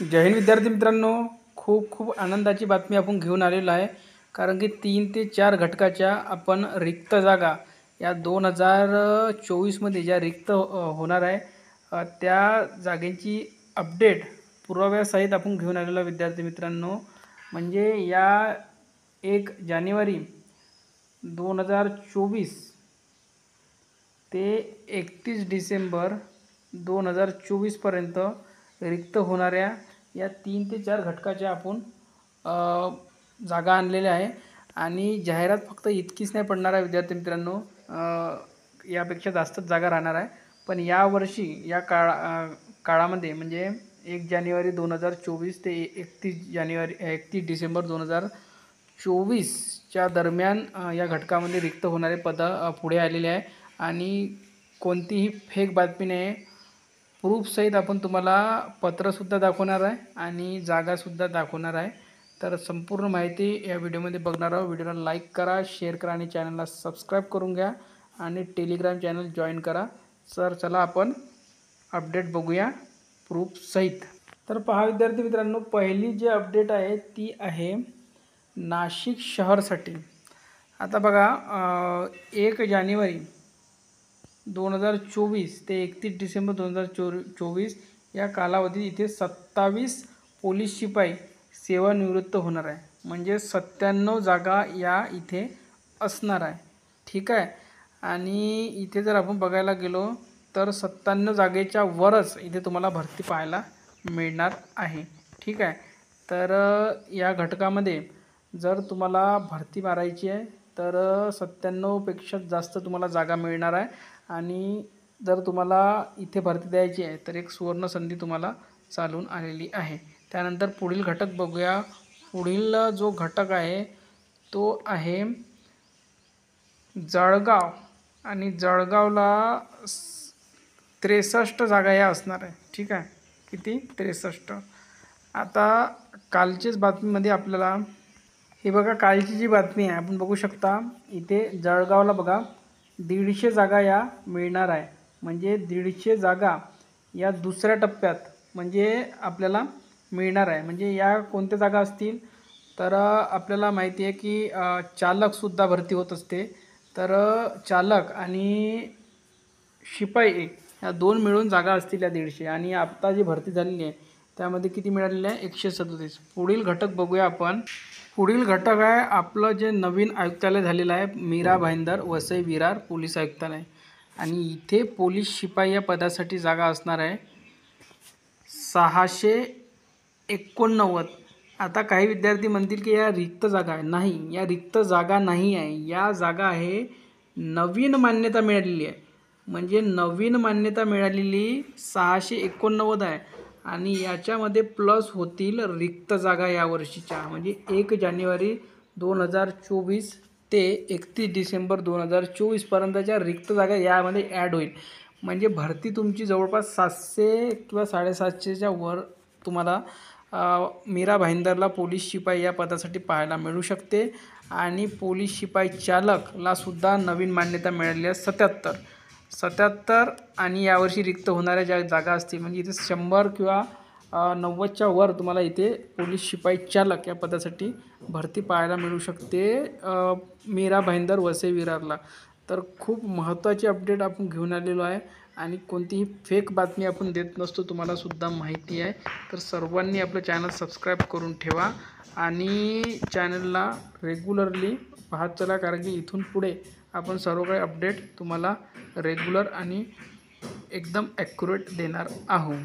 जय हिंद विद्यार्थी मित्रांनो, खूप खूप आनंदाची बातमी आपण घेऊन आलेलो आहे. कारण की 3 ते 4 घटकाच्या आपण रिक्त जागा या 2024मध्ये ज्या रिक्त होणार आहे त्या जागेची अपडेट पुराव्यासहित आपण घेऊन आलेलो विद्यार्थी मित्रांनो. म्हणजे या 1 जानेवारी 2024 ते 31 डिसेंबर 2024 पर्यंत रिक्त होणाऱ्या या 3 ते 4 घटकाच्या आपण जागा आणलेल्या आहे. आणि जाहिरात फक्त इतकीच नाही पडणार आहे विद्यार्थी मित्रांनो, यापेक्षा जास्तच जागा राहणार आहे. पण यावर्षी या काळामध्ये म्हणजे 1 जानेवारी 2024 ते 31 डिसेंबर 2024च्या दरम्यान या घटकामध्ये रिक्त होणारे पद पुढे आलेले आहे. आणि कोणतीही फेक बातमी नाही, प्रूफसहित आपण तुम्हाला पत्रसुद्धा दाखवणार आहे आणि जागासुद्धा दाखवणार आहे. तर संपूर्ण माहिती या व्हिडिओमध्ये बघणार आहोत. व्हिडिओला लाईक करा, शेअर करा आणि चॅनलला सबस्क्राईब करून घ्या आणि टेलिग्राम चॅनल जॉईन करा. सर चला आपण अपडेट बघूया प्रूफसहित. तर पहा विद्यार्थी मित्रांनो, पहिली जी अपडेट आहे ती आहे नाशिक शहरसाठी. आता बघा, 1 जानेवारी 2024 ते 31 डिसेंबर 2024 या कालावधीत इथे 27 पोलीस शिपाई सेवानिवृत्त होणार आहे. म्हणजे 97 जागा या इथे असणार आहे. ठीक आहे. आणि इथे जर आपण बघायला गेलो तर 97 जागेच्या वरच इथे तुम्हाला भरती पाहायला मिळणार आहे. ठीक आहे. तर या घटकामध्ये जर तुम्हाला भरती मारायची आहे तर 97पेक्षा जास्त तुम्हाला जागा मिळणार आहे. आणि जर तुम्हाला इथे भरती द्यायची आहे तर एक सुवर्ण संधी तुम्हाला चालून आलेली आहे. त्यानंतर पुढील घटक बघूया. पुढील जो घटक आहे तो आहे जळगाव. आणि जळगावला 63 जागा या असणार आहे. ठीक आहे. किती? 63. आता कालचीच बातमीमध्ये आपल्याला हे बघा, कालची जी बातमी आहे आपण बघू शकता इथे जळगावला बघा 150 जागा या मिळणार आहे. म्हणजे 150 जागा या दुसऱ्या टप्प्यात म्हणजे आपल्याला मिळणार आहे. म्हणजे या कोणत्या जागा असतील तर आपल्याला माहिती आहे की चालकसुद्धा भरती होत असते. तर चालक आणि शिपाई या 2 मिळून जागा असतील या 150. आणि आत्ता जी भरती झालेली आहे त्यामध्ये किती मिळालेली आहे? 137. पुढील घटक बघूया आपण. पुढील घटक आहे आपलं जे नवीन आयुक्तालय झालेलं आहे, मीरा भाईंदर वसई विरार पोलीस आयुक्तालय. आणि इथे पोलीस शिपाई या पदासाठी जागा असणार आहे 689. आता काही विद्यार्थी म्हणतील की या रिक्त जागा आहे. नाही, या रिक्त जागा नाही आहे. या जागा आहे नवीन मान्यता मिळालेली आहे. म्हणजे नवीन मान्यता मिळालेली 689 आहे. आणि याच्यामध्ये प्लस होतील रिक्त जागा या वर्षीच्या. म्हणजे 1 जानेवारी 2024 ते 31 डिसेंबर 2024 पर्यंतच्या रिक्त जागा यामध्ये ॲड होईल. म्हणजे भरती तुमची जवळपास 700 किंवा 750च्या वर तुम्हाला मीरा भाईंदरला पोलीस शिपाई या पदासाठी पाहायला मिळू शकते. आणि पोलीस शिपाई चालकला सुद्धा नवीन मान्यता मिळालेली आहे 77. आणि यावर्षी रिक्त होणाऱ्या ज्या जागा असतील म्हणजे इथे 100 किंवा 90च्या वर तुम्हाला इथे पोलीस शिपाई चालक या पदासाठी भरती पाहायला मिळू शकते मीरा भाईंदर वसई विरारला. तर खूप महत्त्वाची अपडेट आपण घेऊन आलेलो आहे आणि कोणतीही फेक बातमी आपण देत नसतो, तुम्हाला सुद्धा माहिती आहे. तर सर्वांनी आपलं चॅनल सबस्क्राईब करून ठेवा आणि चॅनलला रेग्युलरली पाहत चला. कारण की इथून पुढे आपण सर्व काही अपडेट तुम्हाला रेग्युलर आणि एकदम ॲक्युरेट देणार आहोत.